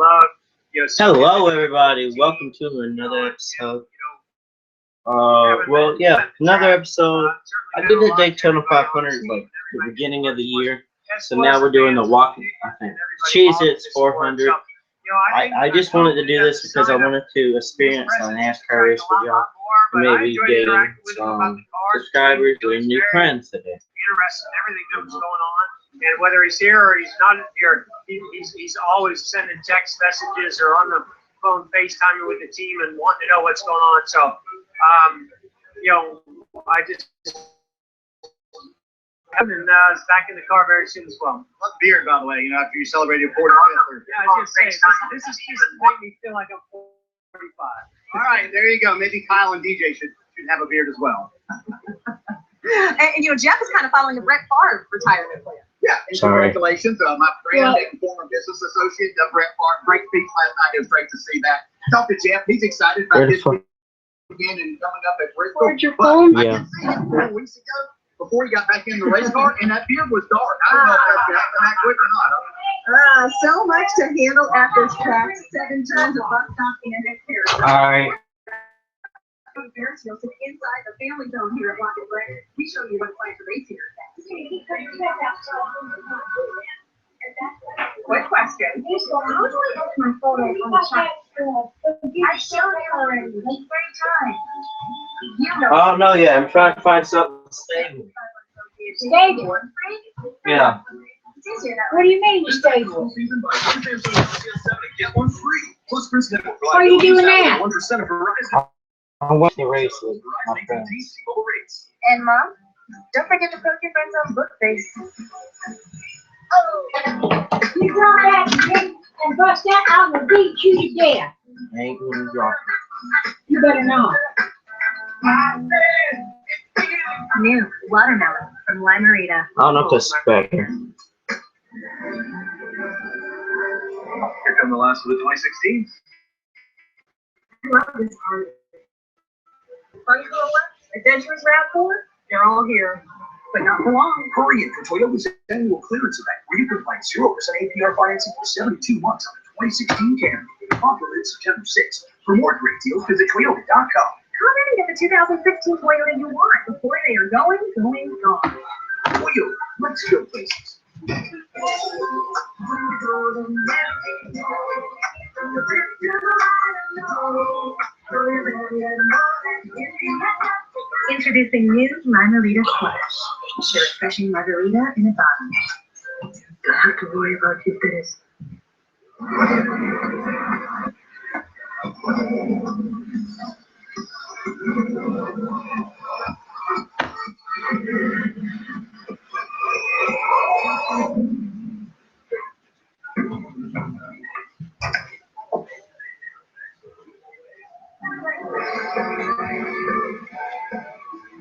Hello, everybody. Welcome to another episode. Another episode. I did the Daytona 500 like the beginning of the year, so now we're doing the Cheez 400. I just wanted to do this because I wanted to experience a NASCAR race with y'all, and maybe gain some subscribers and new friends today. Interested in everything that was going on, and whether he's here or he's not here, he's always sending text messages or on the phone FaceTiming with the team and wanting to know what's going on. So, I just and back in the car very soon as well. Love beard, by the way. After you celebrated your 45th. Yeah, I was just saying, this is just to make me feel like I'm 45. All right, there you go. Maybe Kyle and DJ should have a beard as well. And Jeff is kind of following the Brett Favre retirement plan. Yeah, and congratulations. My friend and former business associate, Brett Favre, great speech last night. It was great to see that. Talk to Jeff. He's excited about this weekend and coming up at Bristol. Where's your phone? I can see him 4 weeks ago before he got back in the race car, and that beard was dark. I don't know if that's going to happen that quick or not. So much to handle at this track. 7 turns of bus stop and exterior. All right. Inside the family zone here at Block and Brett, we show you what it's like to race here. Quick question. How do I edit my photos on the shot? I showed it already. Like 3 times. Oh no, yeah, I'm trying to find something stable. Stable? Yeah. What do you mean stable? How are you doing that? I'm watching the race with my friends. And Mom, don't forget to poke your friends on Bookface. You draw that and bust that out and beat you to death. I ain't gonna drop You better not. New watermelon from Limerita. it. I don't know if this is better. Here come the last of the 2016. I love this art. Adventures Route 4, they're all here, but not for long. Hurry in for Toyota's annual clearance event, where you can find 0% APR financing for 72 months on the 2016 Camry. Offer ends September 6th. For more great deals, visit Toyota.com. Come in and get the 2016 Toyota you want before they are gone. Toyota, let's go places. Introducing new Limerita Splash. Your refreshing margarita in a bottle. Don't have to worry about your bitters.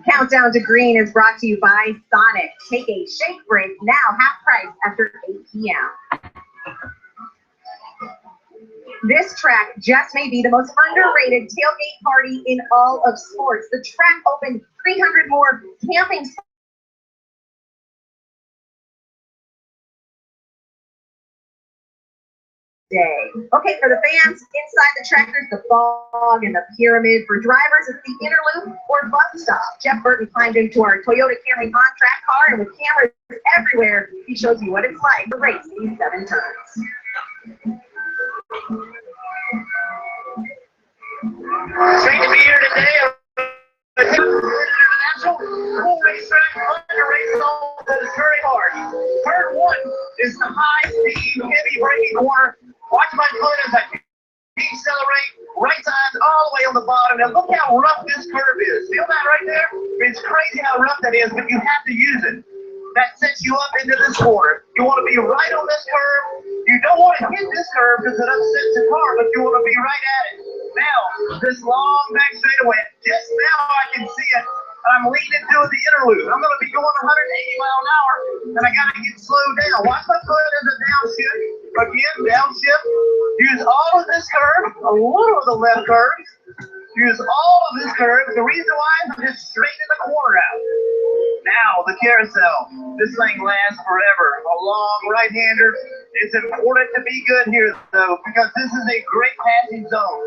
Countdown to Green is brought to you by Sonic. Take a shake break now, half price after 8 p.m. This track just may be the most underrated tailgate party in all of sports. The track opened 300 more camping spots. Day. Okay, for the fans, inside the track, there's the fog and the pyramid. For drivers, it's the inner loop or bus stop. Jeff Burton climbed into our Toyota Camry on-track car, and with cameras everywhere, he shows you what it's like to race these 7 turns. Great to be here today. International full racetrack under race all that is very hard. Turn 1 is the high-speed, heavy braking corner. Watch my foot as I decelerate, right sides all the way on the bottom. Now look how rough this curve is. Feel that right there? It's crazy how rough that is, but you have to use it. That sets you up into this corner. You want to be right on this curve. You don't want to hit this curve because it upsets the car, but you want to be right at it. Now, this long back straightaway, just now I can see it. I'm leaning into the inner loop. I'm going to be going 180 miles an hour, and I got to get slowed down. Watch my foot as a downshift. Again, downshift. Use all of this curve, a little of the left curve. Use all of this curve. The reason why is I'm just straightening the corner out. Now, the carousel. This thing lasts forever. A long right-hander. It's important to be good here, though, because this is a great passing zone.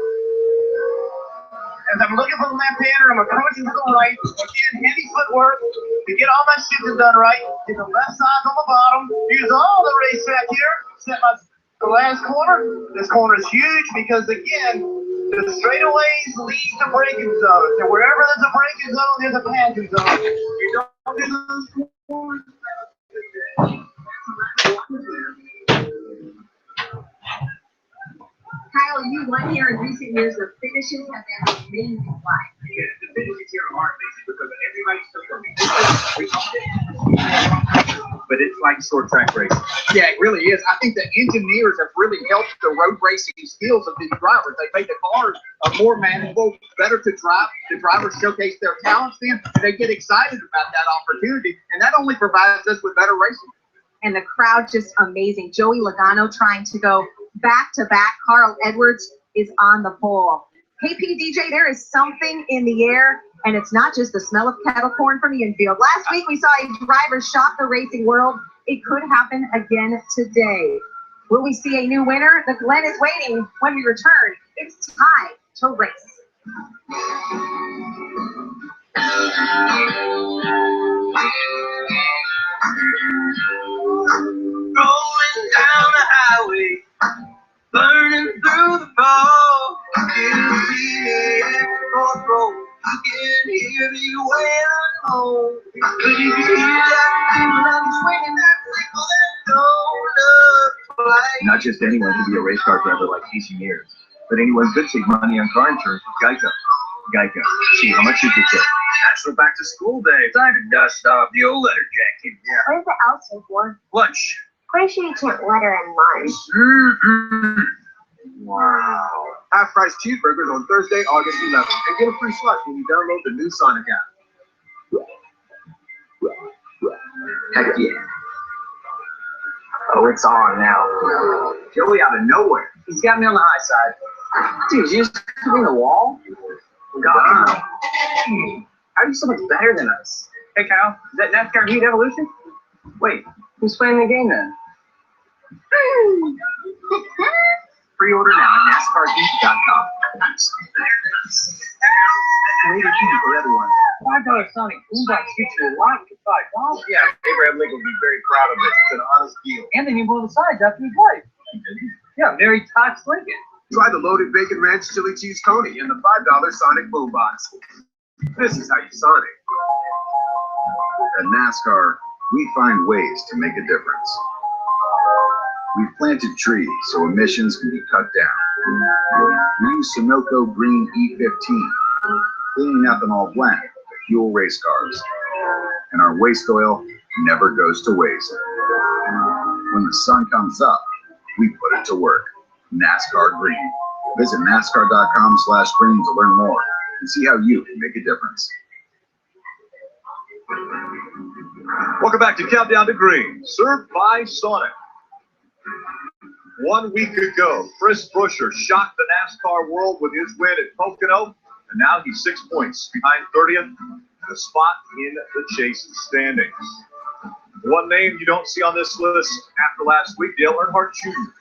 As I'm looking for the left-hander, I'm approaching to the right. Again, heavy footwork to get all my shifting done right. Get the left side on the bottom. Use all the racetrack here. Set the last corner. This corner is huge because, again, the straightaways lead to braking zones. And wherever there's a braking zone, there's a passing zone. You don't do those corners. Kyle, you won here in recent years. The finishes have been amazing flight. Yeah, the finishes here are amazing because everybody's still working. But it's like short track racing. Yeah, it really is. I think the engineers have really helped the road racing skills of these drivers. They made the cars more manageable, better to drive. The drivers showcase their talents then, and they get excited about that opportunity. And that only provides us with better racing. And the crowd just amazing. Joey Logano trying to go back to back. Carl Edwards is on the pole. Hey, DJ, there is something in the air, and it's not just the smell of kettle corn from the infield. Last week, we saw a driver shock the racing world. It could happen again today. Will we see a new winner? The Glen is waiting when we return. It's time to race. Rolling down the highway, burning through the fog. You can see the airport road. You can hear me wailing home. But you can hear that feeling swinging that wiggle that don't look like. Not just anyone can be a race car driver like Casey Mears, but anyone could save money on car insurance with Geico. Geico. See how much you could save. National Back to School Day. Time to dust off the old letter jacket. Yeah. What is the outside for? Lunch. Pretty sure you can't letter in lunch. Wow. Half-price cheeseburgers on Thursday, August 11th. And get a free slush when you download the new Sonic app. Heck yeah. Oh, it's on now. Joey out of nowhere. He's got me on the high side. Dude, you just put me in the wall? God. How are you so much better than us? Hey, Kyle, is that NASCAR Heat Evolution? Wait, who's playing the game then? Pre-order now at NASCARHeat.com. Rated Heat for everyone. $5 Sonic boombox gets you a lot for $5. Yeah, Abraham Lincoln will be very proud of this. It's an honest deal. And then you blow the sides after you play. Yeah, Mary Todd's Lincoln. Try the loaded bacon ranch chili cheese Coney and the $5 Sonic boombox. This is how you Sonic. At NASCAR, we find ways to make a difference. We've planted trees so emissions can be cut down. We use Sunoco Green E15, clean ethanol blend to fuel race cars. And our waste oil never goes to waste. When the sun comes up, we put it to work. NASCAR Green. Visit NASCAR.com/green to learn more and see how you can make a difference. Welcome back to Countdown to Green, served by Sonic. 1 week ago, Chris Buescher shocked the NASCAR world with his win at Pocono, and now he's 6 points behind 30th, the spot in the chase standings. One name you don't see on this list after last week, Dale Earnhardt Jr.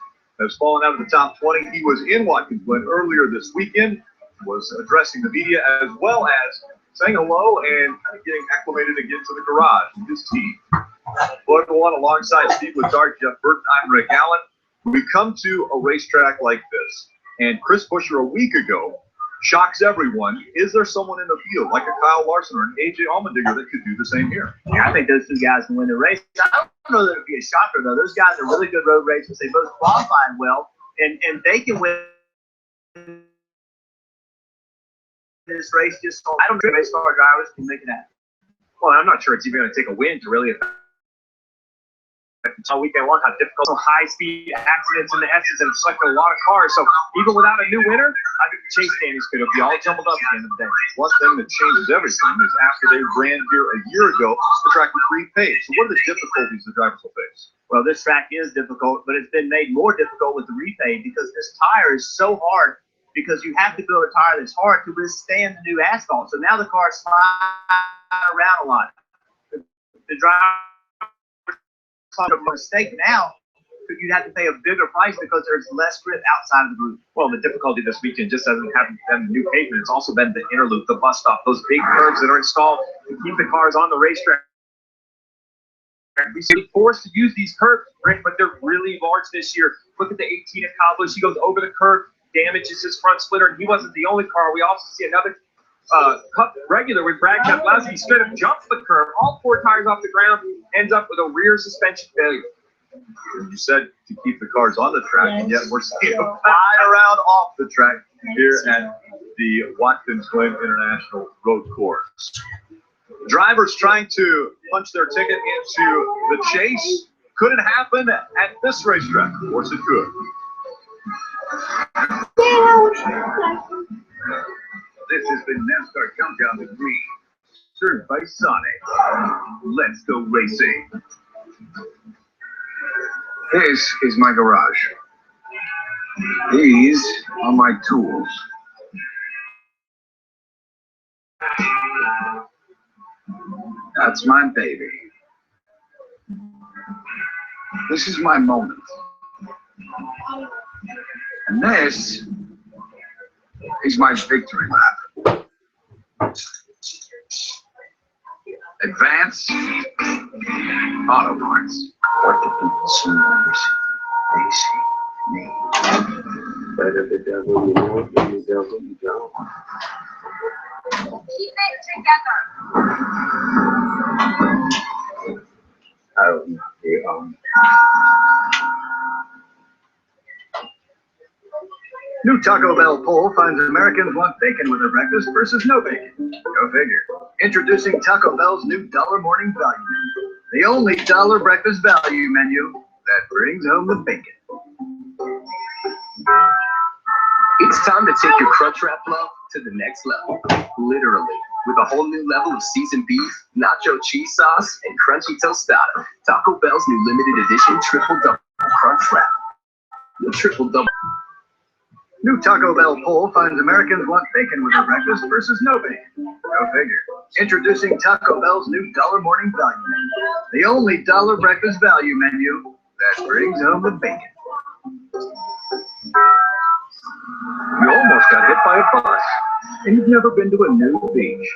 has fallen out of the top 20. He was in Watkins Glen earlier this weekend, was addressing the media as well as saying hello and kind of getting acclimated again to the garage with his team. But one alongside Steve Lazard, Jeff Burton, I'm Rick Allen. We come to a racetrack like this, and Chris Buescher a week ago shocks everyone. Is there someone in the field like a Kyle Larson or an AJ Allmendinger that could do the same here? Yeah, I think those two guys can win the race. I don't know that it would be a shocker, though. Those guys are really good road racers. They both qualified well, and they can win this race. Just I don't think race car drivers can make it happen. Well, I'm not sure it's even going to take a win to really affect weekend one, how difficult high-speed accidents in the S's and affect a lot of cars. So even without a new winner, I think the chase standings could be all jumbled up at the end of the day. One thing that changes everything is after they ran here a year ago, the track was repaved. So what are the difficulties the drivers will face? Well, this track is difficult, but it's been made more difficult with the repave because this tire is so hard because you have to build a tire that's hard to withstand the new asphalt. So now the cars slide around a lot. The The driver caught a mistake now. You'd have to pay a bigger price because there's less grip outside of the group. Well, the difficulty this weekend just hasn't been the new pavement. It's also been the interloop, the bus stop, those big curbs that are installed to keep the cars on the racetrack. We're forced to use these curbs, Rick, but they're really large this year. Look at the 18 at Cobblers. He goes over the curb, damages his front splitter, and he wasn't the only car. We also see another Cup regular with Brad Keselowski. He straight up jumps the curb, all 4 tires off the ground, ends up with a rear suspension failure. You said to keep the cars on the track, and yet we're seeing them fly around off the track here at the Watkins Glen International Road Course. Drivers trying to punch their ticket into the chase. Couldn't happen at this racetrack. Of course it could. This has been NASCAR Countdown to Green, served by Sonic. Let's go racing. This is my garage. These are my tools. That's my baby. This is my moment. And this is my victory lap. Advance Auto Parts. What the people see, they see me. Better the devil you know than the devil you don't. Keep it together. New Taco Bell poll finds Americans want bacon with their breakfast versus no bacon. Go figure. Introducing Taco Bell's new $1 morning value menu. The only $1 breakfast value menu that brings home the bacon. It's time to take your crunch wrap love to the next level. Literally. With a whole new level of seasoned beef, nacho cheese sauce, and crunchy tostada. Taco Bell's new limited edition triple double crunch wrap. The triple double. New Taco Bell poll finds Americans want bacon with their breakfast versus no bacon. Go figure. Introducing Taco Bell's new $1 morning value menu. The only $1 breakfast value menu that brings home the bacon. You almost got hit by a bus, and you've never been to a nude beach.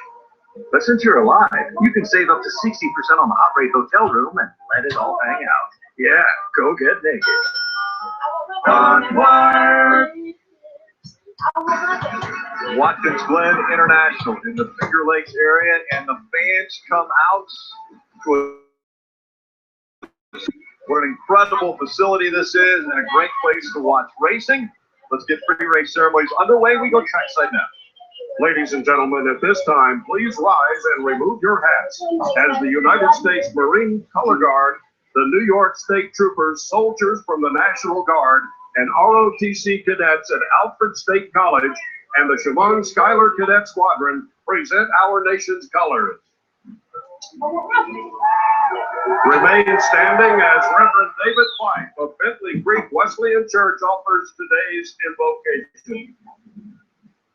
But since you're alive, you can save up to 60% on the hot rate hotel room and let it all hang out. Yeah, go get naked. Onward! Watkins Glen International in the Finger Lakes area, and the fans come out to what an incredible facility this is, and a great place to watch racing. Let's get pre-race ceremonies underway. We go trackside now. Ladies and gentlemen, at this time, please rise and remove your hats as the United States Marine Color Guard, the New York State Troopers, soldiers from the National Guard, and ROTC cadets at Alfred State College and the Shimon Schuyler Cadet Squadron present our nation's colors. Remain standing as Reverend David Fife of Bentley Creek Wesleyan Church offers today's invocation.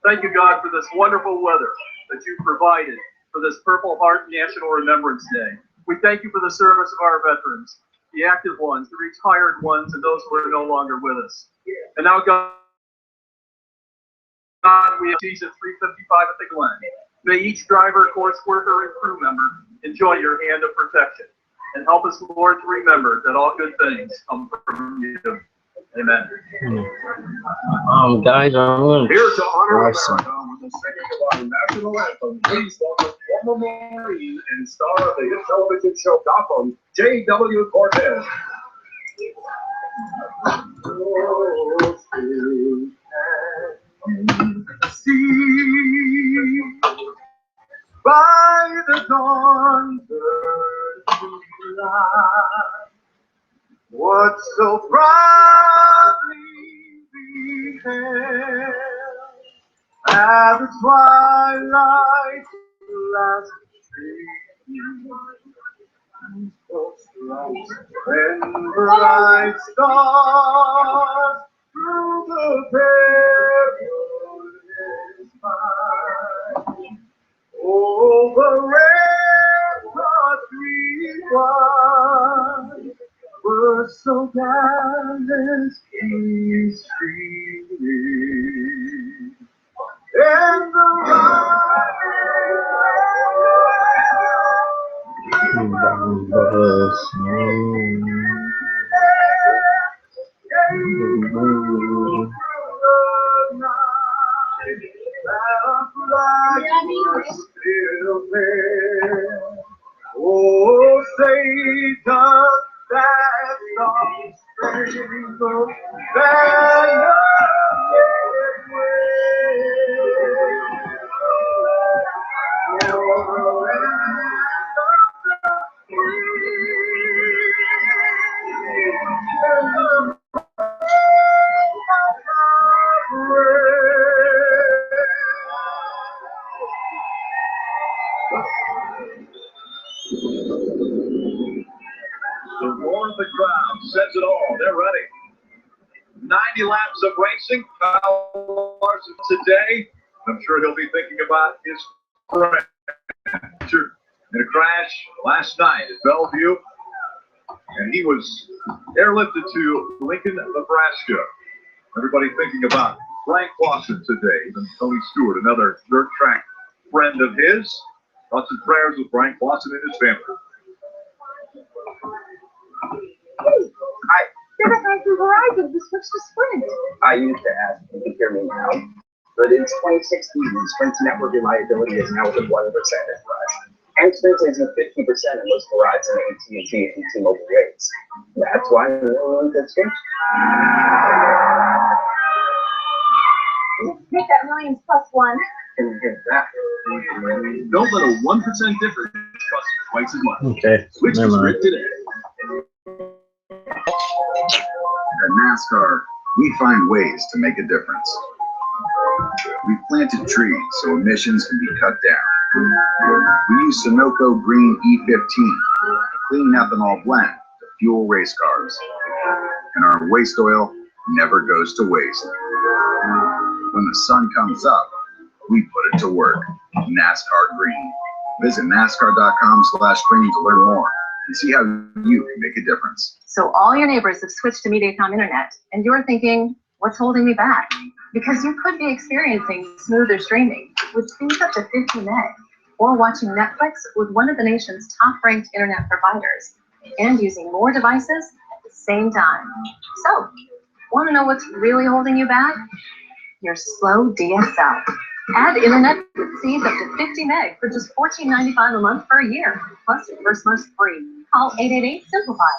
Thank you, God, for this wonderful weather that you've provided for this Purple Heart National Remembrance Day. We thank you for the service of our veterans, the active ones, the retired ones, and those who are no longer with us. And now, God, we have Cheez at 355 at the Glen. May each driver, course worker, and crew member enjoy your hand of protection. And help us, Lord, to remember that all good things come from you. Amen. Guys, I'm going Here to honor watch some. America with the singing of our national anthem, please welcome former Marine and star of the hit television show Gotham, J.W. Cortez. See by the dawn's early light what so proudly beheld at the twilight's last stream, when bright stars through the perilous fight over rampart 3 heart was so gallantly treated. And the still there. Oh, say does that song sprinkle that The roar of the crowd says it all. They're ready. 90 laps of racing. Kyle Larson today. I'm sure he'll be thinking about his friend in a crash last night at Bellevue. And he was airlifted to Lincoln, Nebraska. Everybody thinking about Frank Lawson today. Even Tony Stewart, another dirt track friend of his. Thoughts and prayers with Frank Lawson and his family. You're the guy from Verizon who switched to Sprint. I used to ask if you can hear me now, but in 2016, Sprint's network reliability is now within 1% at Verizon. And Sprint is at 50% in most Verizon, AT&T, and T-Mobile rates. That's why the one that's changed. Make that millions plus one. And here's that. Don't let a 1% difference cost you twice as much. Okay. Switch to Sprint today. At Nascar, we find ways to make a difference. We've planted trees so emissions can be cut down. We use Sunoco Green E15, a clean ethanol blend to fuel race cars. And our waste oil never goes to waste. When the sun comes up, we put it to work. NASCAR Green. Visit NASCAR.com/green to learn more and see how you can make a difference. So all your neighbors have switched to Mediacom Internet, and you're thinking, what's holding me back? Because you could be experiencing smoother streaming with speeds up to 50 meg, or watching Netflix with one of the nation's top-ranked internet providers, and using more devices at the same time. So, want to know what's really holding you back? Your slow DSL. Add internet with speeds up to 50 meg for just $14.95 a month for a year, plus your first month's free. Call 888-SIMPLIFY.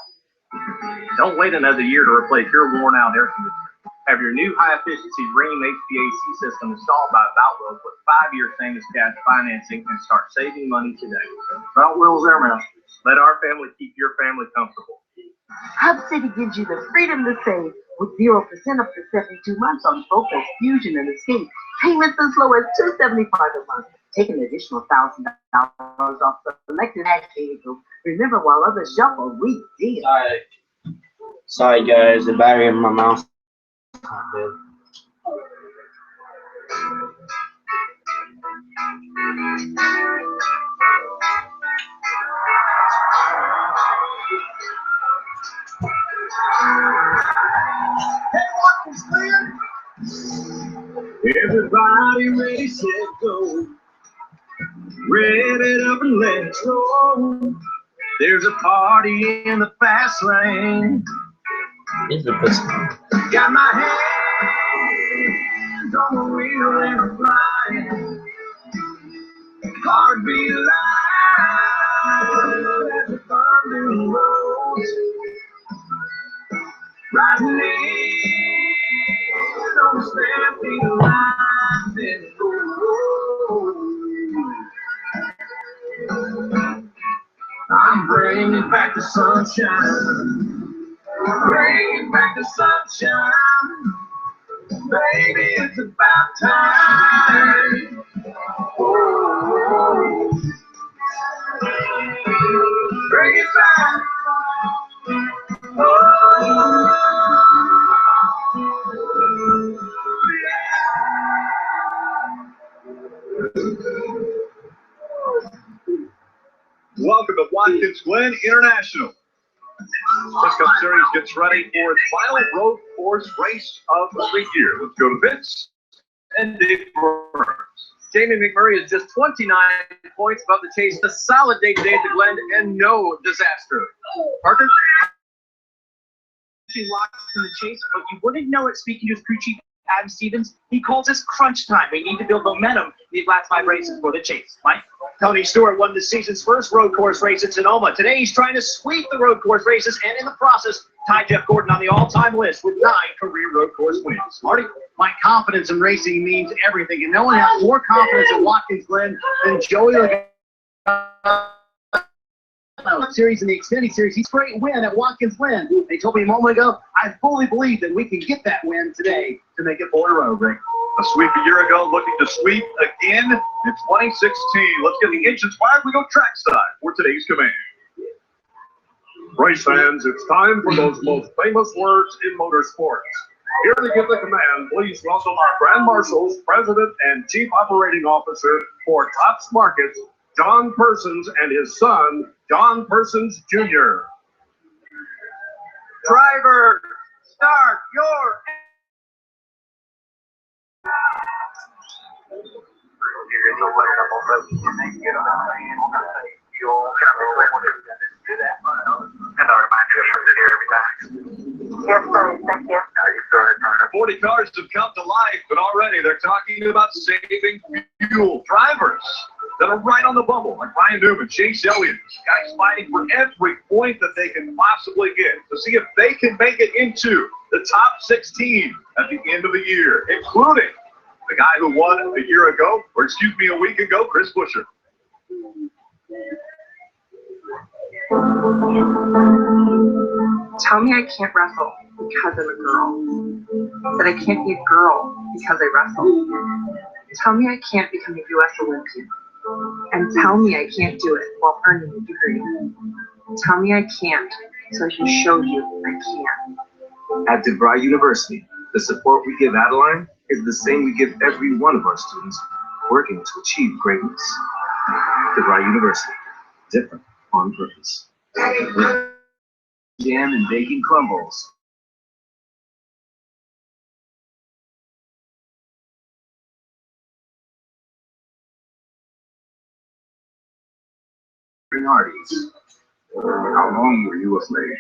Don't wait another year to replace your worn-out air conditioner. Have your new high-efficiency Rheem HVAC system installed by Boutwells with 5-year same as cash financing and start saving money today. Boutwells Airmaster. Let our family keep your family comfortable. Hub City gives you the freedom to save with 0% up to 72 months on Focus, Fusion, and Escape. Payments as low as $275 a month. Take an additional $1,000 off selected vehicles. Remember, while others shuffle, we deal. Sorry guys, the battery in my mouse is not good. Everybody ready, set, go. Rev it up and let's roll. There's a party in the fast lane. Here's the pussy. Got my hands on the wheel and I'm flying. Heartbeat loud as the thunder rolls. Riding in on the stampede lines and I'm bringing back the sunshine. Bringing back the sunshine. Baby, it's about time. Oh, bring it back. Welcome to Watch Watkins Glen International. This Cup Series gets ready for its final road course race of the year. Let's go to Vince and Dave Burns. Jamie McMurray is just 29 points above the Chase. A solid day today at the Glen and no disaster. Parker? Locked in the Chase, but you wouldn't know it. Speaking to his crew chief, Adam Stevens, he calls this crunch time. We need to build momentum these last 5 races for the Chase. Mike? Tony Stewart won the season's first road course race at Sonoma. Today he's trying to sweep the road course races and in the process tie Jeff Gordon on the all-time list with 9 career road course wins. Marty? My confidence in racing means everything, and no one has more confidence in Watkins Glen than Joey Logano. Series in the Xfinity Series, he's great win at Watkins Glen. They told me a moment ago, I fully believe that we can get that win today to make it 4 in a row, Rick. A sweep a year ago, looking to sweep again in 2016. Let's get the engines fired. We go trackside for today's command. Race fans, it's time for those most famous words in motorsports. Here to give the command, please welcome our Grand Marshals, President and Chief Operating Officer for Tops Markets, John Persons, and his son, John Persons Jr. Driver, start your... Yes, sir. Thank you. 40 cars have come to life, but already they're talking about saving fuel. Drivers that are right on the bubble, like Ryan Newman, Chase Elliott, guys fighting for every point that they can possibly get to see if they can make it into the top 16 at the end of the year, including the guy who won a year ago, or excuse me, a week ago, Chris Buescher. Tell me I can't wrestle because I'm a girl. That I can't be a girl because I wrestle. Tell me I can't become a U.S. Olympian. And tell me I can't do it while earning a degree. Tell me I can't so I can show you I can. At DeVry University, the support we give Adeline is the same we give every one of our students working to achieve greatness. DeVry University, different on purpose. With jam and baking crumbles. Hardee's. How long were you a slave?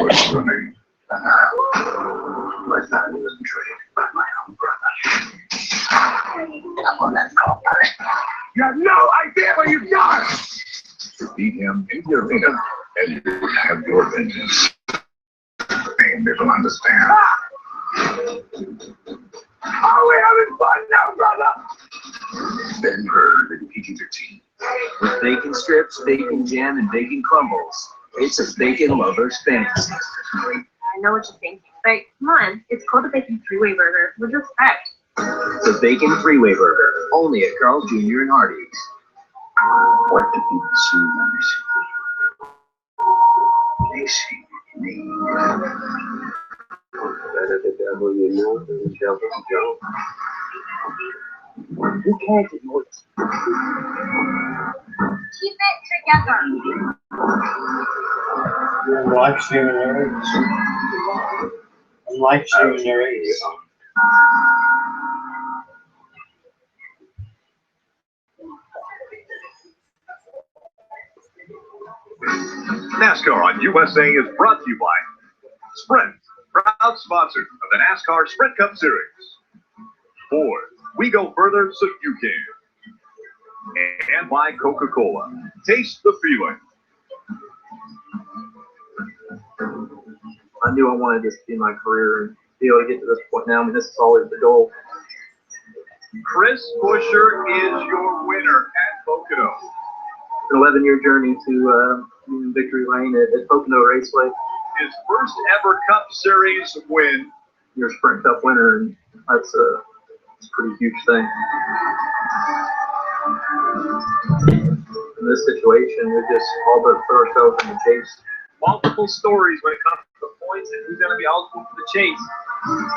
What's your name? My family was betrayed by my own brother. I'm on that call. You have no idea what you've done! Beat him in the arena, and you have your vengeance. And they will understand. Are we having fun now, brother? Then heard in PG-13. With bacon strips, bacon jam, and bacon crumbles, it's a bacon lover's fantasy. I know what you're thinking, but come on, it's called a bacon three-way burger. With respect. The Bacon Three-Way Burger, only at Carl's Jr. and Hardee's. What do people see when they see me? Better the devil you know than the devil you don't. You can't ignore it. Keep it together. I'm live streaming your I'm live streaming your NASCAR on USA is brought to you by Sprint, proud sponsor of the NASCAR Sprint Cup Series. Ford, we go further so you can. And by Coca-Cola, taste the feeling. I knew I wanted this to be my career and be able to get to this point now. I mean, this is always the goal. Chris Buescher is your winner at Pocono. An 11-year journey to victory lane at Pocono Raceway. His first ever Cup Series win. You're a Sprint Cup winner, and that's a pretty huge thing. In this situation, we just all but put ourselves in the chase. Multiple stories when it comes to the points and who's going to be eligible for the chase. Welcome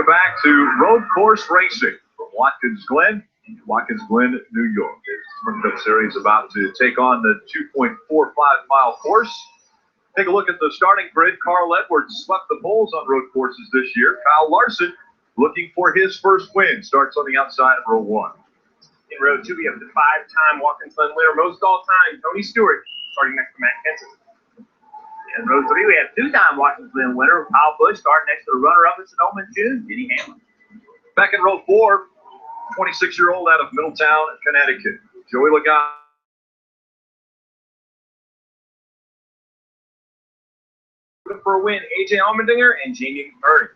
back to Road Course Racing from Watkins Glen, New York. The Sprint Cup Series about to take on the 2.45-mile course. Take a look at the starting grid. Carl Edwards swept the poles on road courses this year. Kyle Larson looking for his first win. Starts on the outside of row 1. In row 2, we have the 5-time Watkins Glen winner, most all-time, Tony Stewart, starting next to Matt Kenton. In row 3, we have 2-time Watkins Glen winner, Kyle Busch, starting next to the runner-up in Sonoma in June, Denny Hamlin. Back in row 4, 26-year-old out of Middletown, Connecticut, Joey Logano. For a win, AJ Allmendinger and Jamie McMurray.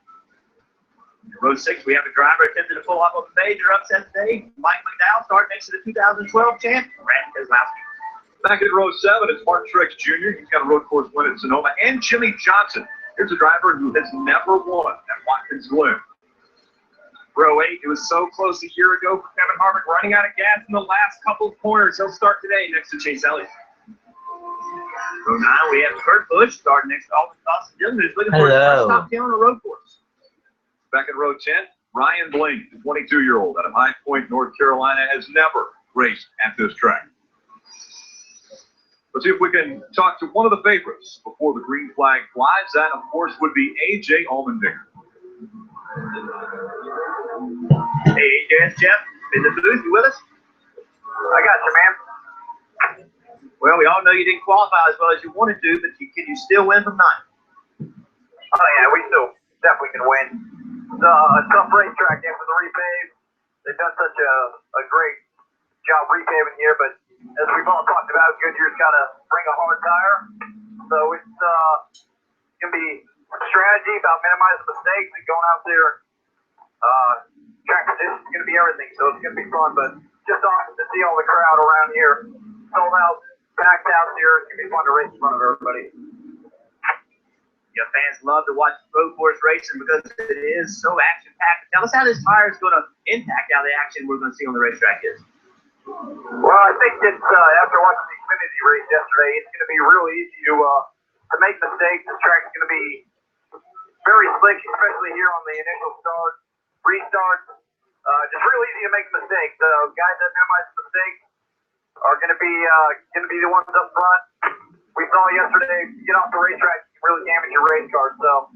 In row 6, we have a driver attempting to pull off a major upset today. Mike McDowell starting next to the 2012 champ, Brad Keselowski. Back in row 7, it's Mark Truex Jr. He's got a road course win at Sonoma. And Jimmy Johnson. Here's a driver who has never won at Watkins Glen. Row 8, it was so close a year ago for Kevin Harvick, running out of gas in the last couple of corners. He'll start today next to Chase Elliott. Row 9, we have Kurt Busch starting next to Austin Dillon, who's looking for his first top 10 on a road course. Back in row 10, Ryan Blaney, the 22-year-old out of High Point, North Carolina, has never raced at this track. Let's see if we can talk to one of the favorites before the green flag flies. That, of course, would be AJ Allmendinger. Hey, AJ, it's Jeff in the booth. You with us? I got you, man. Well, we all know you didn't qualify as well as you wanted to, but can you still win from 9? Oh, yeah, we still definitely can win. It's a tough racetrack after the repave. They've done such a great job repaving here, but as we've all talked about, Goodyear's got to bring a hard tire. So it's going to be strategy about minimizing mistakes and going out there. Track position is going to be everything, so it's going to be fun. But just awesome to see all the crowd around here. Sold out, packed out here. It's going to be fun to race in front of everybody. Yeah, fans love to watch road course racing because it is so action-packed. Tell us how this tire is going to impact how the action we're going to see on the racetrack is. Well, I think it's after watching the Xfinity race yesterday, it's going to be real easy to make mistakes. This track is going to be very slick, especially here on the initial start, restart. Just real easy to make mistakes. The guys that minimize mistakes are going to be the ones up front. We saw yesterday, get off the racetrack, you can really damage your race car. So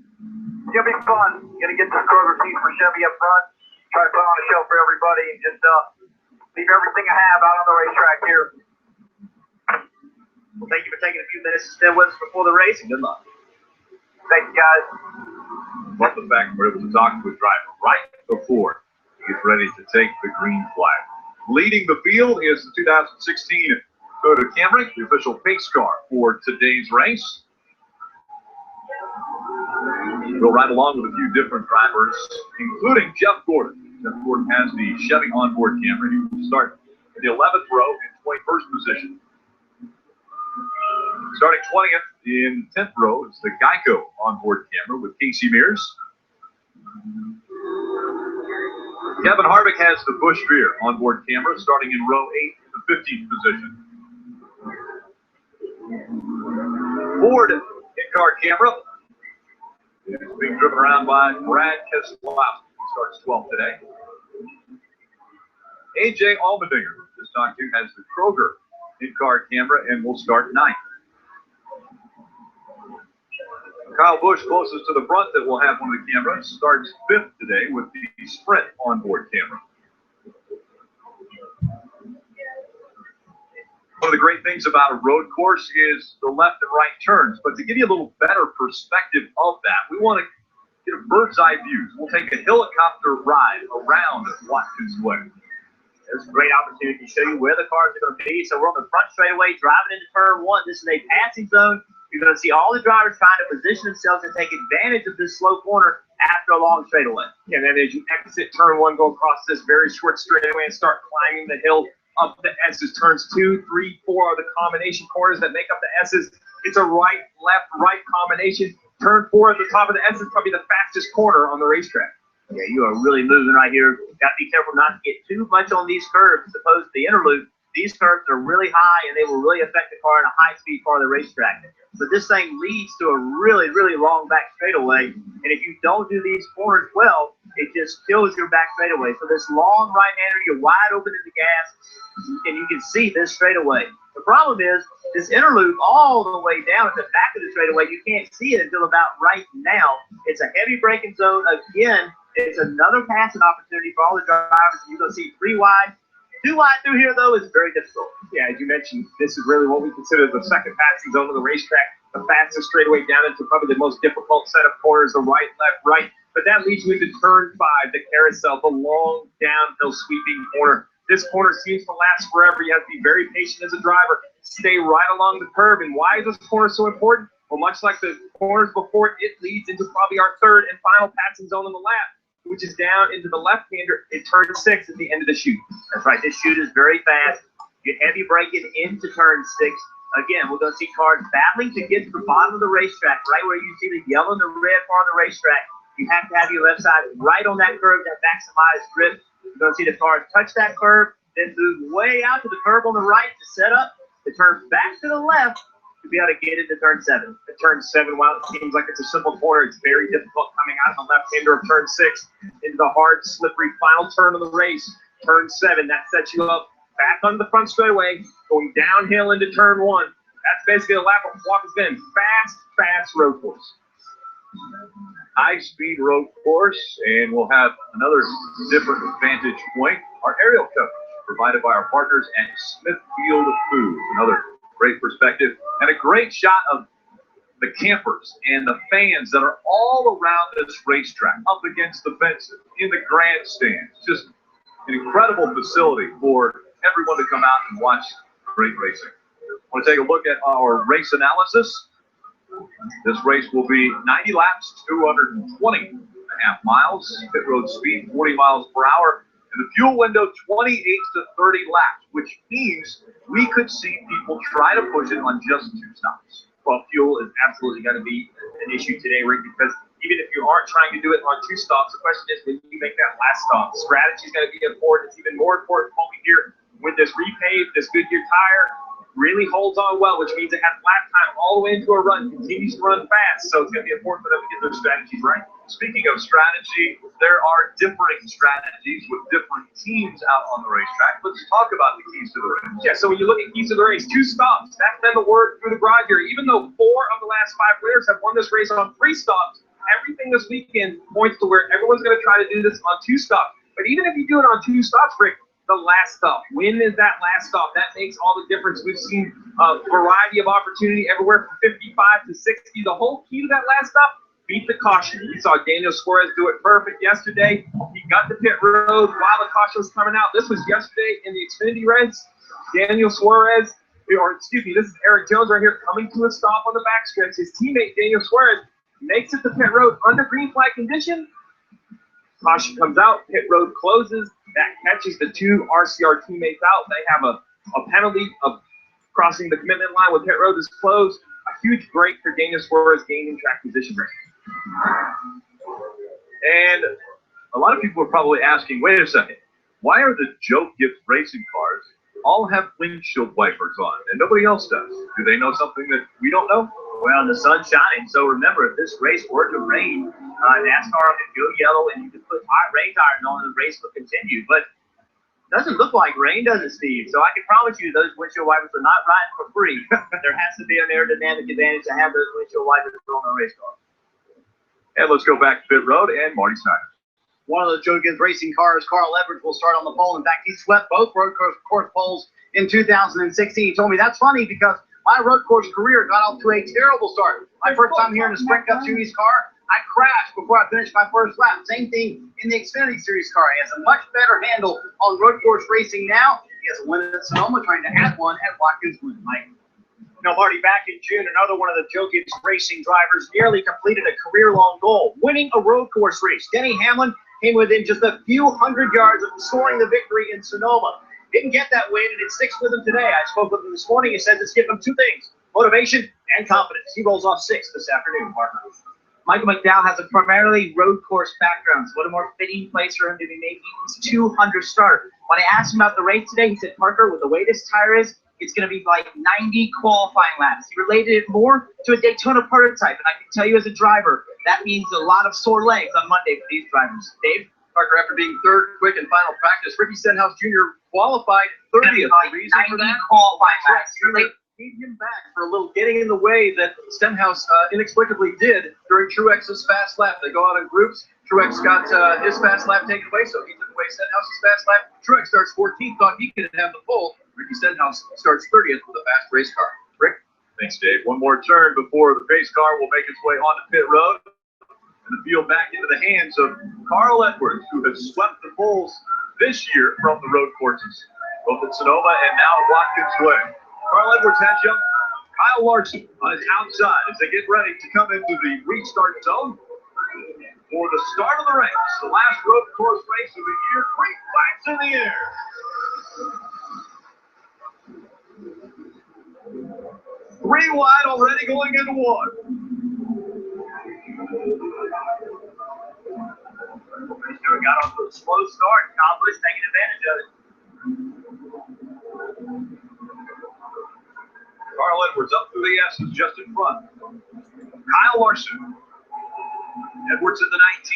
it's going to be fun. Going to get this Kroger seat for Chevy up front, try to put on a show for everybody, and just leave everything I have out on the racetrack here. Well, thank you for taking a few minutes to spend with us before the race, and good luck. Thank you, guys. Love the fact we're able to talk to a driver right before he gets ready to take the green flag. Leading the field is the 2016 Toyota Camry, the official pace car for today's race. We'll ride along with a few different drivers, including Jeff Gordon. Jeff Gordon has the Chevy onboard Camry. He will start in the 11th row in 21st position. Starting 20th in 10th row is the Geico onboard Camry with Casey Mears. Kevin Harvick has the Busch Beer onboard camera starting in row 8 in the 15th position. Ford in-car camera is being driven around by Brad Keselowski, who starts 12th today. AJ Allmendinger, just talked to, has the Kroger in-car camera and will start 9th. Kyle Busch, closest to the front, that will have one of the cameras, starts 5th today with the Sprint onboard camera. One of the great things about a road course is the left and right turns, but to give you a little better perspective of that, we want to get a bird's eye view. We'll take a helicopter ride around Watkins Glen. It's a great opportunity to show you where the cars are going to be. So we're on the front straightaway driving into turn 1. This is a passing zone. You're going to see all the drivers trying to position themselves and take advantage of this slow corner after a long straightaway. And then as you exit turn 1, go across this very short straightaway and start climbing the hill up the S's. Turns 2, 3, 4 are the combination corners that make up the S's. It's a right, left, right combination. Turn 4 at the top of the S is probably the fastest corner on the racetrack. Yeah, you are really moving right here. Got to be careful not to get too much on these curves as opposed to the interlude. These curves are really high, and they will really affect the car in a high-speed part of the racetrack. But this thing leads to a really, really long back straightaway, and if you don't do these corners well, it just kills your back straightaway. So this long right-hander, you're wide open in the gas, and you can see this straightaway. The problem is this interloop all the way down at the back of the straightaway, you can't see it until about right now. It's a heavy braking zone. Again, it's another passing opportunity for all the drivers. You're going to see 3 wide. 2 wide through here, though, is very difficult. Yeah, as you mentioned, this is really what we consider the second passing zone of the racetrack. The fastest straightaway down into probably the most difficult set of corners, the right, left, right. But that leads you into turn 5, the carousel, the long downhill sweeping corner. This corner seems to last forever. You have to be very patient as a driver. Stay right along the curb. And why is this corner so important? Well, much like the corners before, it leads into probably our third and final passing zone on the lap, which is down into the left-hander at turn 6 at the end of the chute. That's right. This chute is very fast. You heavy braking into turn 6. Again, we're going to see cars battling to get to the bottom of the racetrack, right where you see the yellow and the red part of the racetrack. You have to have your left side right on that curve to maximize grip. You're going to see the cars touch that curve, then move way out to the curve on the right to set up, to turn back to the left to be able to get into turn 7. At turn 7, while it seems like it's a simple corner, it's very difficult coming out of the left-hander of turn 6 into the hard, slippery final turn of the race. Turn 7, that sets you up back on the front straightaway, going downhill into turn 1. That's basically a lap of what has been fast road course. High-speed road course, and we'll have another different vantage point. Our aerial coverage provided by our partners at Smithfield Foods. Another great perspective and a great shot of the campers and the fans that are all around this racetrack, up against the fences, in the grandstands. Just an incredible facility for everyone to come out and watch great racing. I want to take a look at our race analysis. This race will be 90 laps, 220.5 miles, pit road speed 40 miles per hour, and the fuel window 28 to 30 laps, which means we could see people try to push it on just 2 stops. Well, fuel is absolutely going to be an issue today, Rick, because even if you aren't trying to do it on 2 stops, the question is when you make that last stop, strategy is going to be important. It's even more important when we hear with this repave, this Goodyear tire really holds on well, which means it has lap time all the way into a run, continues to run fast. So it's going to be important for them to get their strategies right. Speaking of strategy, there are differing strategies with different teams out on the racetrack. Let's talk about the keys to the race. Yeah, so when you look at keys to the race, 2 stops. That's been the word through the garage here. Even though 4 of the last 5 winners have won this race on 3 stops, everything this weekend points to where everyone's going to try to do this on 2 stops. But even if you do it on 2 stops, Rick, the last stop. When is that last stop? That makes all the difference. We've seen a variety of opportunity everywhere from 55 to 60. The whole key to that last stop, beat the caution. You saw Daniel Suarez do it perfect yesterday. He got the pit road while the caution was coming out. This was yesterday in the Xfinity Reds. Daniel Suarez, or excuse me, this is Eric Jones right here coming to a stop on the backstretch. His teammate Daniel Suarez makes it to pit road under green flag condition. Caution comes out, pit road closes. That catches the 2 RCR teammates out. They have a penalty of crossing the commitment line when pit road is closed. A huge break for Daniel Suarez gaining track position. And a lot of people are probably asking, wait a second, why are the Joe Gibbs racing cars all have windshield wipers on and nobody else does? Do they know something that we don't know? Well, the sun's shining, so remember, if this race were to rain, NASCAR could go yellow and you could put hot rain tires on and the race would continue. But it doesn't look like rain, does it, Steve? So I can promise you those windshield wipers are not riding for free. There has to be an aerodynamic advantage to have those windshield wipers on a race car. And let's go back to pit road and Marty Snyder. One of the Joe Gibbs racing cars, Carl Edwards, will start on the pole. In fact, he swept both road course poles in 2016. He told me that's funny because my road course career got off to a terrible start. My first time here in the Sprint Cup Series car, I crashed before I finished my first lap. Same thing in the Xfinity Series car. He has a much better handle on road course racing now. He has a win at Sonoma, trying to add one at Watkins Glen. Mike. Now, Marty, back in June, another one of the Joe Gibbs racing drivers nearly completed a career-long goal, winning a road course race. Denny Hamlin came within just a few hundred yards of scoring the victory in Sonoma. Didn't get that win, and it sticks with him today. I spoke with him this morning. He says it's given him 2 things, motivation and confidence. He rolls off 6 this afternoon, partner. Michael McDowell has a primarily road course background, so what a more fitting place for him to be making his 200 start. When I asked him about the race today, he said, Parker, with the way this tire is, it's going to be like 90 qualifying laps. He related it more to a Daytona prototype, and I can tell you as a driver, that means a lot of sore legs on Monday for these drivers. Dave? Parker, after being third quick in final practice, Ricky Stenhouse Jr. qualified 30th. Like 90 qualifying laps. Gave him back for a little getting in the way that Stenhouse inexplicably did during Truex's fast lap. They go out in groups. Truex got his fast lap taken away, so he took away Stenhouse's fast lap. Truex starts 14th, thought he could have the pole. Ricky Stenhouse starts 30th with a fast race car. Rick? Thanks, Dave. One more turn before the pace car will make its way onto pit road. And the field back into the hands of Carl Edwards, who has swept the poles this year from the road courses, both at Sonoma and now at Watkins Way. Carl Edwards has young Kyle Larson on his outside as they get ready to come into the restart zone for the start of the race. The last road course race of the year. Great flags in the air. 3 wide already going into 1. Stewart got off to a slow start. Kyle Busch taking advantage of it. Carl Edwards up through the S's just in front. Kyle Larson. Edwards in the 19.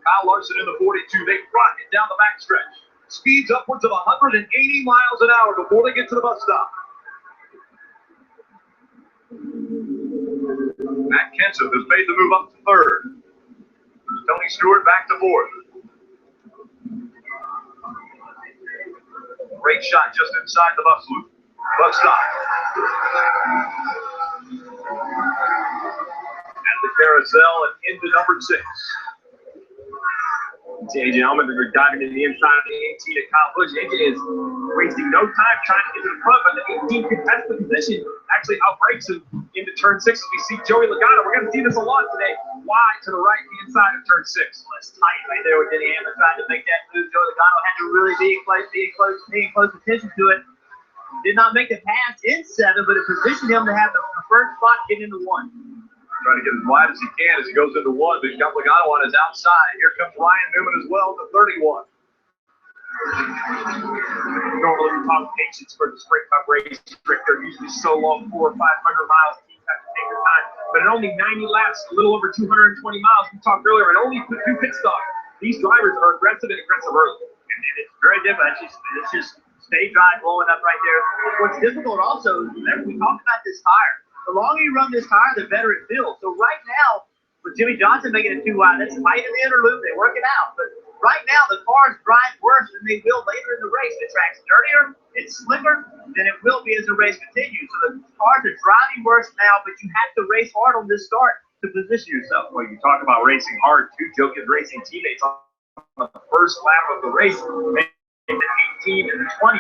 Kyle Larson in the 42. They rocket down the backstretch. Speeds upwards of 180 miles an hour before they get to the bus stop. Matt Kenseth has made the move up to third. Tony Stewart back to fourth. Great shot just inside the bus loop. Bus stop. And the carousel and into number 6. AJ Allman are diving to the inside of the 18 at Kyle Busch. AJ is wasting no time trying to get to the front, but the 18 contested the position actually outbreaks him into turn 6. We see Joey Logano. We're going to see this a lot today. Wide to the right-hand side of turn 6. Well, it's tight right there with Denny Hamlin trying to make that move. Joey Logano had to really paying close attention to it. Did not make the pass in 7, but it positioned him to have the first spot getting into 1. Trying to get as wide as he can as he goes into 1. But he's got Logano on his outside. Here comes Ryan Newman as well to 31. Normally we talk patience for the Sprint Cup race. They're usually so long, 400 or 500 miles. Teams have to take their time. But in only 90 laps, a little over 220 miles, we talked earlier, and only 2 pit stops. These drivers are aggressive and aggressive early. And it's very different. It's just stay dry, blowing up right there. What's difficult also is, remember, we talked about this tire. The longer you run this tire, the better it feels. So right now, with Jimmy Johnson making it 2 wide, that's tight in the inner loop. They work it out. But right now, the cars drive worse than they will later in the race. The track's dirtier, it's slicker than it will be as the race continues. So the cars are driving worse now, but you have to race hard on this start to position yourself. Well, you talk about racing hard, too. Joe gives racing teammates on the first lap of the race. The 18 and the 20.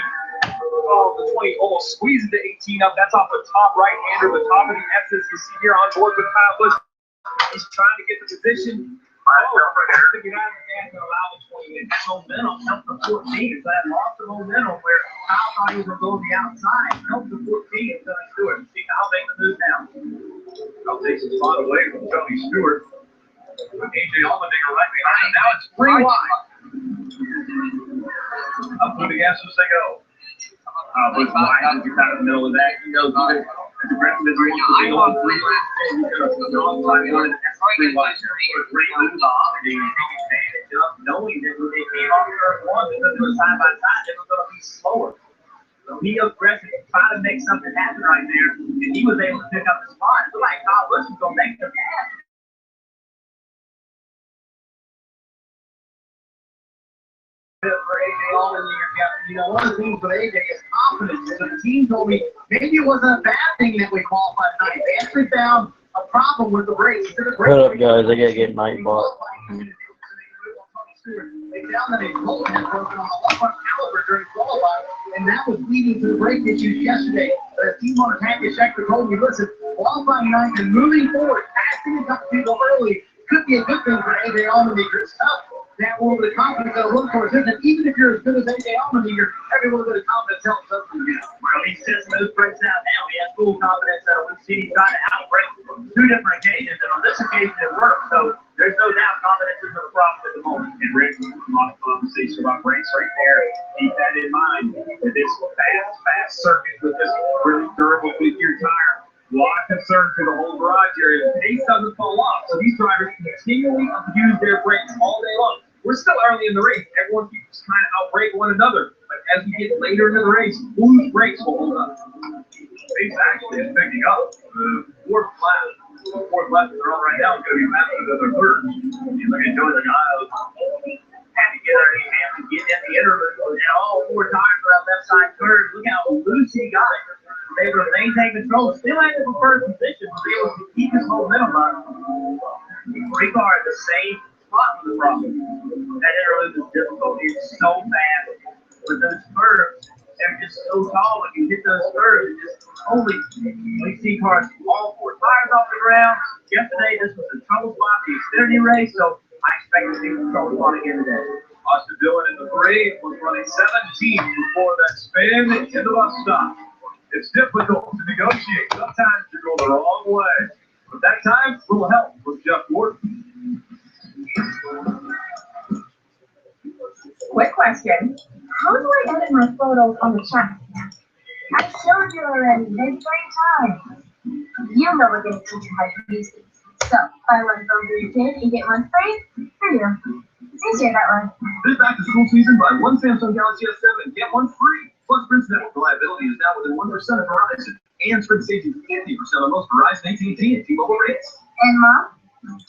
Oh, the 20 almost squeezes the 18 up. That's off the top right-hander, the top of the S's. You see here on board with Kyle Busch. He's trying to get the position. I think you have to allow the 20 in. That momentum helped the 14. So that lost the momentum where Kyle thought he was going to go to the outside. Helped the 14 and Tony Stewart. See Kyle make the move now. Kyle takes a spot away from Tony Stewart. With AJ Allmendinger right behind him. Now it's 3 wide. Up through the S's they go. Busch wide out in the middle of that. He knows even as aggressive as he wants to be on 3 laps. He's going to go on 3 wide. Great move off, and he takes advantage of knowing that when they came off turn 1, because it was side by side, they were going to be slower. So he aggressive, trying to make something happen right there, and he was able to pick up the spot. It looked like Kyle Busch was going to make the pass. For AJ Allmendinger, you know, one of the things with AJ is confidence. And the team told me maybe it wasn't a bad thing that we qualified tonight. They actually found a problem with the race. Hold up, guys. I gotta get my ball. They found that a bolt had broken on the upper caliper during qualifying, and that was leading to the brake issues yesterday. The team owner, Tanya Schechter, told me, listen, qualifying night and moving forward, passing a couple people early could be a good thing for AJ Allmendinger. It's tough. That little bit of confidence that look for is even if you're as good as AJ Allmendinger, every little bit of confidence helps us. Well, he says those breaks out now. He has full confidence that we'll see he's trying to outbreak two different occasions, and on this occasion it worked. So there's no doubt confidence is the problem at the moment. And Rick, a lot of conversation about brakes right there. Keep that in mind. That this fast circuit with this really durable fifth-gear tire. A lot of concern for the whole garage area. The pace doesn't fall off, so these drivers continually abuse their brakes all day long. We're still early in the race. Everyone keeps trying to outbrake one another. But as we get later into the race, whose brakes will hold up? Pace actually is picking up. The fourth lap they're on right now is going to be faster than their third. You look at Joey Logano, had to get in the interlude, and all four tires are on left side curve. Look how loose he got it. They were maintain control, still had the preferred position, was able to keep his momentum up. Three cars at the same spot for the problem. That interlude is difficult. It's so fast. But those curves, they're just so tall. When you hit those curves, it just only we see cars all four tires off the ground. Yesterday, this was a trouble spot, the Xfinity race, so I expect to see some trouble spot again today. Austin Dillon in the 3 was running 17 before that spin into the bus stop. It's difficult to negotiate. Sometimes you go the wrong way. But that time, a little help with Jeff Gordon. Quick question. How do I edit my photos on the chat? I showed you already. There's 3 times. You know we're going to teach you how to use these. So, buy one phone for your kid and get one free for you. It's easier that way. This back to school season, buy one Samsung Galaxy S7 and get one free. Plus, Sprint's network reliability is now within 1% of Verizon. And Sprint saves you 50% on most Verizon, AT&T, and T-Mobile rates. And Mom,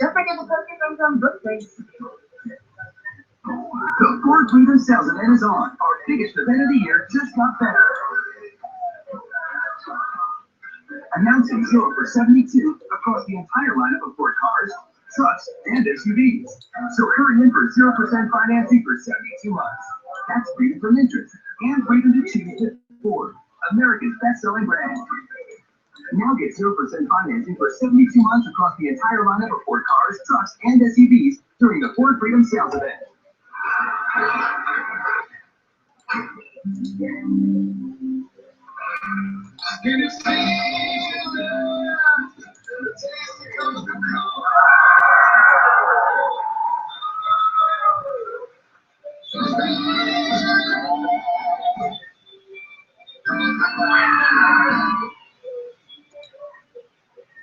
don't forget to post your friends on book please. The Ford Freedom Sales Event is on. Our biggest event of the year just got better. Announcing 0 for 72 across the entire lineup of Ford cars, trucks, and SUVs. So hurry in for 0% financing for 72 months. That's freedom from interest and freedom to choose with Ford, America's best-selling brand. Now get 0% financing for 72 months across the entire lineup of Ford cars, trucks, and SUVs during the Ford Freedom Sales Event.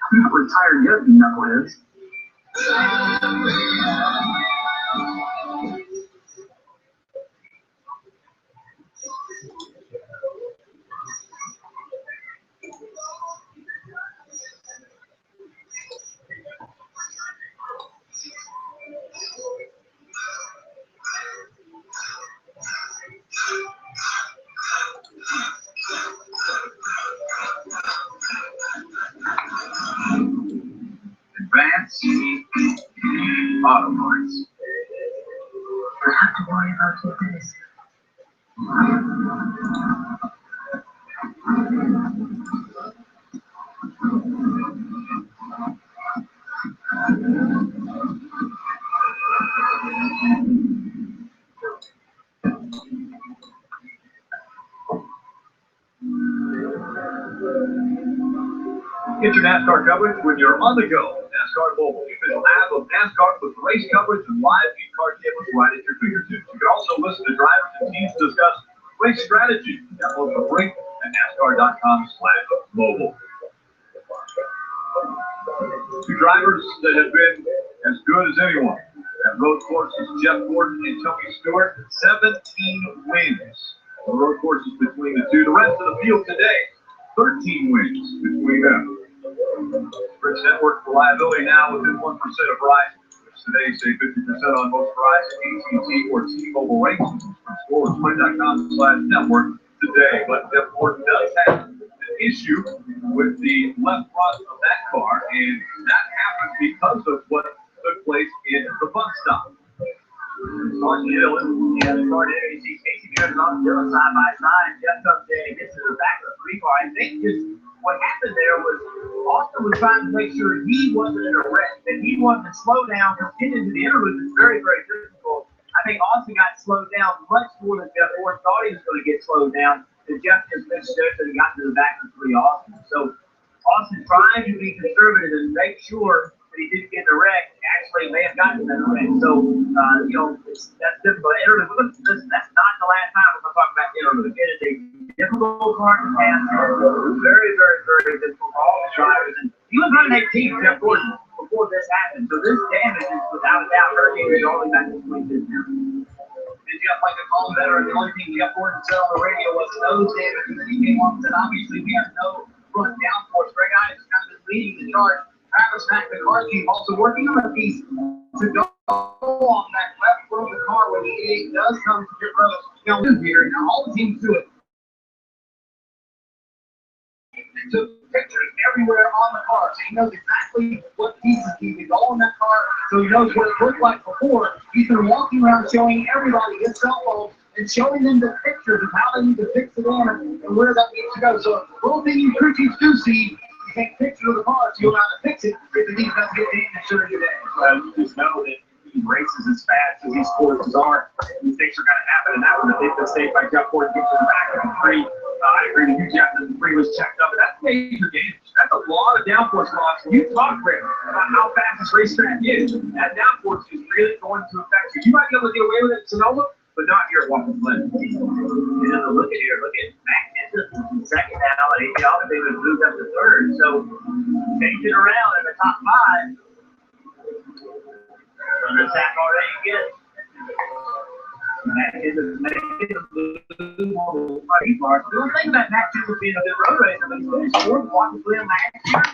I'm not retired yet, you knuckleheads. Advanced Auto Parts. I have to worry about your business. Get your NASCAR coverage when you're on the go. NASCAR Mobile, the official app of NASCAR with race coverage and live in-car cameras right at your fingertips. You can also listen to drivers and teams discuss race strategy. Download the link at NASCAR.com/mobile. Two drivers that have been as good as anyone at road courses, Jeff Gordon and Tony Stewart, 17 wins. The road courses between the two. The rest of the field today, 13 wins between them. Sprint's network reliability now within 1% of Verizon, which today save 50% on most Verizon, AT&T, or T-Mobile rates. Explore Sprint.com/network today. But Jeff Gordon does have an issue with the left front of that car, and that happened because of what took place in the bus stop. Yeah, the car did. You see Casey Goods on Dillon side by side. Jeff comes in and gets to the back of the 3 car. I think just what happened there was Austin was trying to make sure he wasn't in a wreck, that he wanted to slow down, because getting into the interlude is very, very difficult. I think Austin got slowed down much more than Jeff Gordon thought he was going to get slowed down. And Jeff just missed it, and he got to the back of the 3 Austin. So Austin tried to be conservative and make sure that he didn't get in a wreck. Actually, may have gotten in a wreck. So, that's difficult. Interlude, that's not the last time we're going to talk about interlude. It is a difficult car to pass. Very, very, very difficult for all the drivers. And he was running 18, Jeff Gordon, before this happened. So this damage is without a doubt hurting him only back to 26 now. And Jeff, like I called better, the only thing Jeff Gordon said on the radio was nose damage. And then he came on and said, obviously, we have no front downforce. Greg Ives kind of been leading the charge. Travis Mack, the car team, also working on a piece to go on that left front of the car when the 88 does come to pit road. Now, here, now all the teams do it. Took pictures everywhere on the car, so he knows exactly what pieces he can go on that car, so he knows what it looked like before. He's been walking around showing everybody his cell phone and showing them the pictures of how they need to fix it in and where that needs to go. So, the little thing you crew chiefs do see, you take pictures of the car so you'll know how to fix it if it needs to get damaged during the day. You just know that he races as fast as these forces are. These things are going to happen, and that was a big mistake by Jeff Gordon getting to the back of the three. I agree with you, Jeff, that the three was checked up, but that's major damage. That's a lot of downforce loss. When you talk, Rick, about how fast this racetrack is, that downforce is really going to affect you. You might be able to get away with it at Sonoma, but not here at Watkins Glen. Yeah, look at Mac into second now, and he obviously was moved up to third. So change it around in the top five. Under attack already again. Mac is making a move on the party bar. Don't think about Mac just being a good road racer, but he's finished fourth at Watkins Glen last year.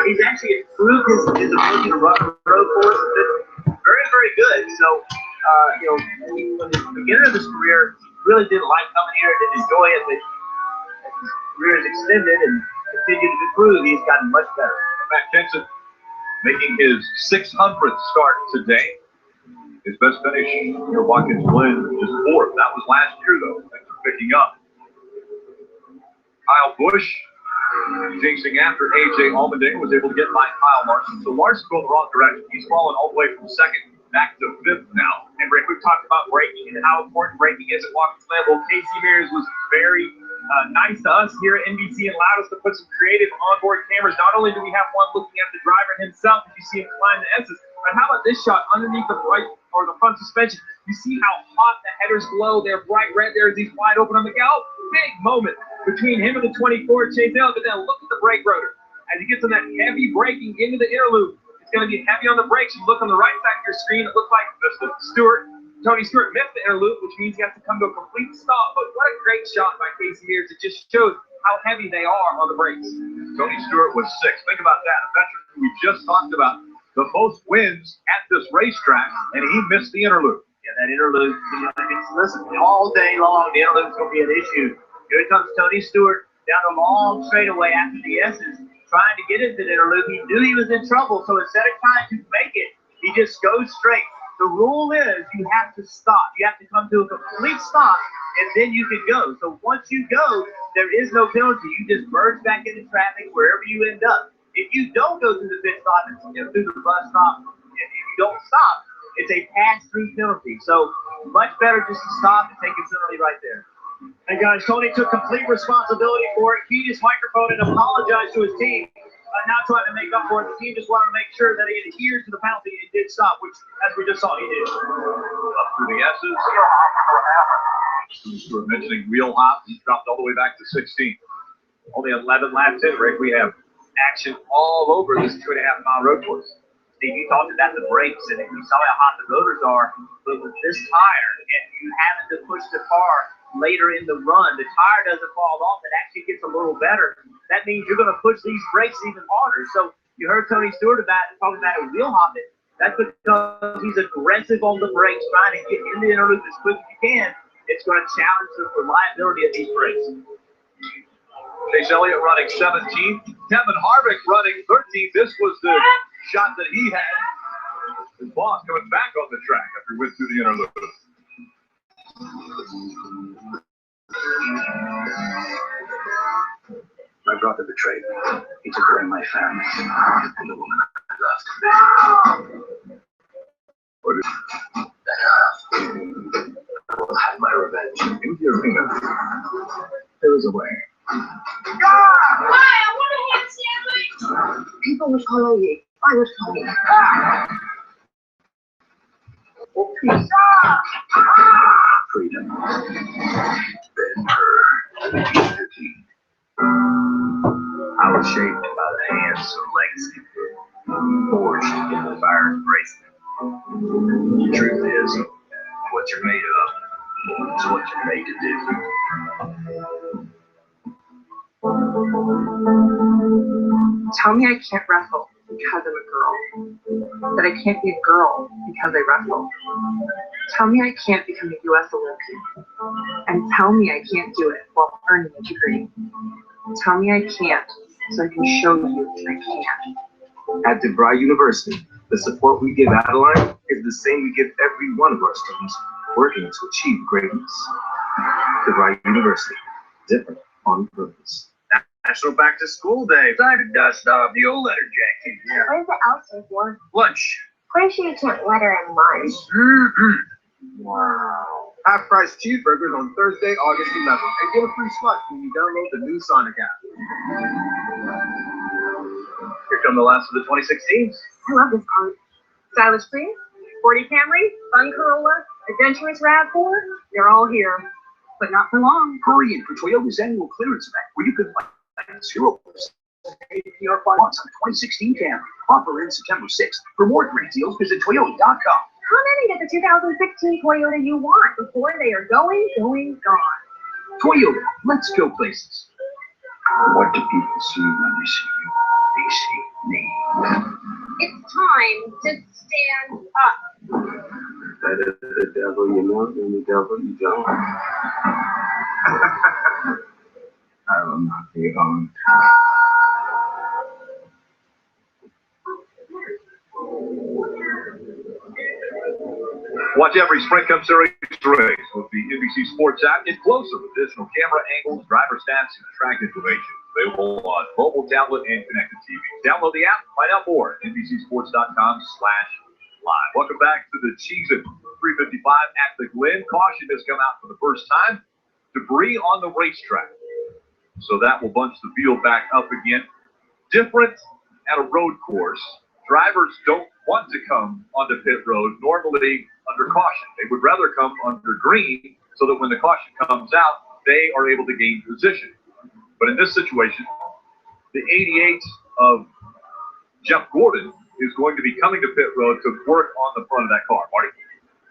He's actually improved his ability to run the road course. Very, very good. So, when the beginning of his career, really didn't like coming here, didn't enjoy it, but as his career is extended and continued to improve, he's gotten much better. Matt Jensen making his 600th start today. His best finish here at Watkins Glen is fourth. That was last year, though. Things are picking up. Kyle Busch chasing after A.J. Allmendinger, was able to get by Kyle Larson. So Larson's going the wrong direction. He's fallen all the way from second back to fifth now. And Rick, we've talked about braking and how important braking is at Watkins Glen. Well, Casey Mears was very nice to us here at NBC and allowed us to put some creative onboard cameras. Not only do we have one looking at the driver himself, as you see him climb the S's, but how about this shot underneath the right or the front suspension? You see how hot the headers glow. They're bright red there as he's wide open on the gallop. Big moment between him and the 24 Cheez. But then look at the brake rotor. As he gets on that heavy braking into the inner loop, it's going to be heavy on the brakes. You look on the right side of your screen, it looks like Tony Stewart missed the inner loop, which means he has to come to a complete stop. But what a great shot by Casey Mears. It just shows how heavy they are on the brakes. Tony Stewart was sixth. Think about that. A veteran who we just talked about, the most wins at this racetrack, and he missed the inner loop. Yeah, that inner loop, listen, all day long, the inner loop's going to be an issue. Here comes Tony Stewart down the long straightaway after the S's, trying to get into the inner loop. He knew he was in trouble, so instead of trying to make it, he just goes straight. The rule is you have to stop. You have to come to a complete stop, and then you can go. So once you go, there is no penalty. You just merge back into traffic wherever you end up. If you don't go through the pit stop, through the bus stop, if you don't stop, it's a pass-through penalty. So much better just to stop and take a penalty right there. Hey guys, Tony took complete responsibility for it. He just microphoned and apologized to his team. Not trying to make up for it. The team just wanted to make sure that he adheres to the penalty and did stop, which, as we just saw, he did. Up through the S's. You were mentioning wheel hop. He dropped all the way back to 16. Only 11 laps in, Rick. We have action all over this 2.5-mile road course. Steve, you talked about the brakes, and you saw how hot the rotors are. But with this tire, and you having to push the car later in the run, the tire doesn't fall off. It actually gets a little better. That means you're going to push these brakes even harder. So you heard Tony Stewart talking about a wheel hopping. That's because he's aggressive on the brakes, trying to get in the inner loop as quick as you can. It's going to challenge the reliability of these brakes. Chase Elliott running 17th. Kevin Harvick running 13th. This was the shot that he had. His boss coming back on the track after he went through the inner loop. My brother betrayed me. He took away my family and the woman I loved. What is I will have my revenge. in the arena? There is a way. Why? I want a ham sandwich. People will follow you. I would follow you. Freedom. Ben-Hur. I was shaped by the hands of legacy, forged in the fire embracement. The truth is, what you're made of is what you're made to do. Tell me I can't wrestle because I'm a girl. That I can't be a girl because I wrestle. Tell me I can't become a U.S. Olympian. And tell me I can't do it while earning a degree. Tell me I can't so I can show you I can. At DeVry University, the support we give Adeline is the same we give every one of our students working to achieve greatness. DeVry University, different on purpose. National Back to School Day. Time to dust off the old letter jacket. Yeah. Where's the outside for? Lunch. Pretty sure you can't let her in lunch. Wow. Half-price cheeseburgers on Thursday, August 11th. And get a free slush when you download the new Sonic app. Here come the last of the 2016s. I love this part. Stylish Prius, sporty Camry, fun Corolla, adventurous RAV4, they're all here. But not for long. Hurry in for Toyota's annual clearance event, where you can find 0% APR 5 months on the 2016 Camry. Offer ends September 6th. For more great deals, visit Toyota.com. How many of the 2016 Toyota you want before they are going, gone? Toyota, let's go places. What do people see when they see you? They see me. It's time to stand up. Better the devil you know than the devil you don't. I will not be on. Watch every Sprint Cup Series race with the NBC Sports app. Get closer with additional camera angles, driver stats, and track information. Available on mobile, tablet, and connected TV. Download the app. Find out more at NBCSports.com/live. Welcome back to the Cheez at 355 at the Glen. Caution has come out for the first time. Debris on the racetrack. So that will bunch the field back up again. Different at a road course. Drivers don't want to come onto pit road normally under caution. They would rather come under green so that when the caution comes out, they are able to gain position. But in this situation, the 88 of Jeff Gordon is going to be coming to pit road to work on the front of that car. Marty?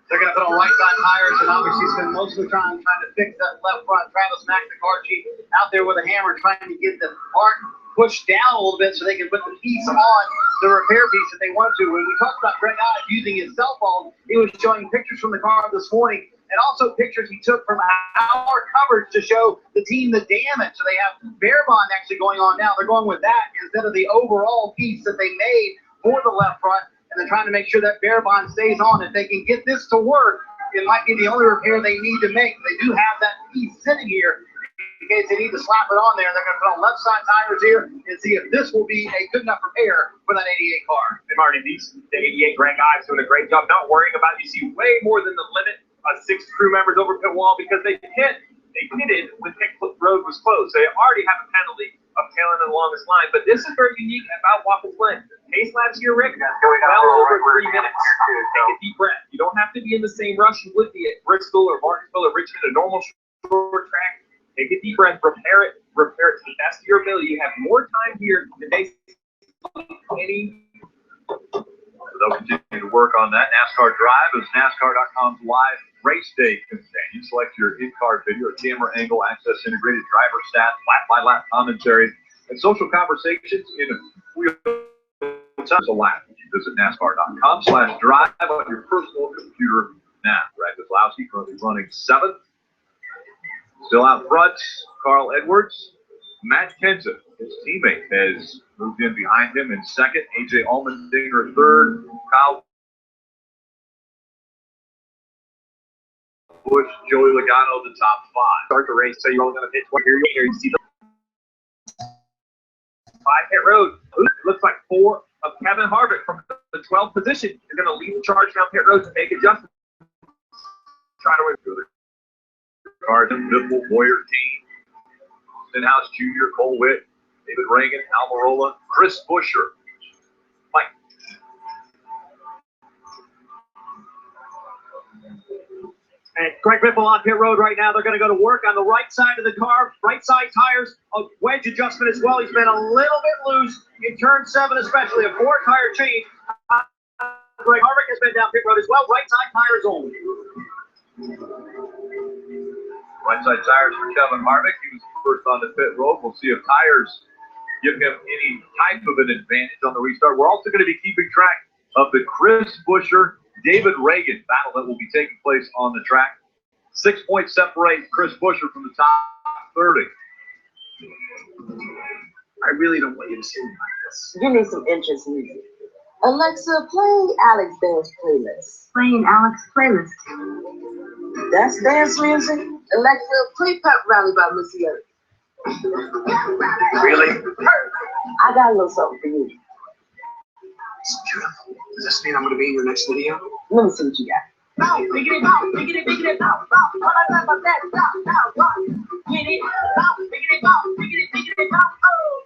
They're going to put on right side tires and obviously spend most of the time trying to fix that left front. Travis Mack, the car chief, out there with a hammer trying to get the part pushed down a little bit so they can put the piece on the repair piece if they want to. When we talked about Greg Ives using his cell phone, he was showing pictures from the car this morning and also pictures he took from our coverage to show the team the damage. So they have bare bond actually going on now. They're going with that instead of the overall piece that they made for the left front. And they're trying to make sure that bare bond stays on. If they can get this to work, it might be the only repair they need to make. They do have that piece sitting here in case they need to slap it on there. They're going to put on left side tires here and see if this will be a good enough repair for that 88 car. And Marty, the 88 Greg Ives doing a great job, not worrying about, you see way more than the limit of 6 crew members over pit wall because they pitted when pit road was closed. They already have a penalty of tailing the longest line, but this is very unique about Watkins Glen. Pace laps here, Rick, well over 3 minutes. Take a deep breath. You don't have to be in the same rush you would be at Bristol or Martinsville or Richmond, a normal short track. Take a deep breath, repair it to the best of your ability. You have more time here than they any. They'll continue to work on that. NASCAR Drive is NASCAR.com's live race day companion. Select your in-car video, camera angle, access integrated driver stats, lap-by-lap commentary, and social conversations in real time. A lap. Visit NASCAR.com/drive on your personal computer now. Brad Keselowski currently running 7th. Still out front, Carl Edwards. Matt Kenseth, his teammate, has moved in behind him in 2nd. AJ Allmendinger 3rd. Kyle Busch, Joey Logano, the top 5. Start the race, so you're only going to pit twice. Here you see the 5 pit road. It looks like 4 of Kevin Harvick from the 12th position is going to lead the charge down pit road to make adjustments. Trying to win through the cars in Biffle, Boyer, Kane. Stenhouse Jr., Cole Witt, David Reagan, Almirola, Chris Buescher. Mike. And Greg Ripple on pit road right now. They're going to go to work on the right side of the car. Right side tires, a wedge adjustment as well. He's been a little bit loose in turn 7, especially a 4-tire change. Greg Harvick has been down pit road as well. Right side tires only. Right side tires for Kevin Harvick. He was first on the pit road. We'll see if tires give him any type of an advantage on the restart. We're also going to be keeping track of the Chris Buescher, David Reagan battle that will be taking place on the track. 6 points separate Chris Buescher from the top 30. I really don't want you to see me like this. Give me some interest music. Alexa, play Alex Dance playlist. Playing Alex playlist. That's dance music. Alexa, play Pep Rally by Missy Elliott. Really? I got a little something for you. It's beautiful. Does this mean I'm going to be in your next video? Let me see what you got. Bow, biggity, bow, biggity, biggity, bow, bow. All I got about that, bow, bow, bow. Get it, bow, biggity, bow, biggity, biggity, bow. Oh.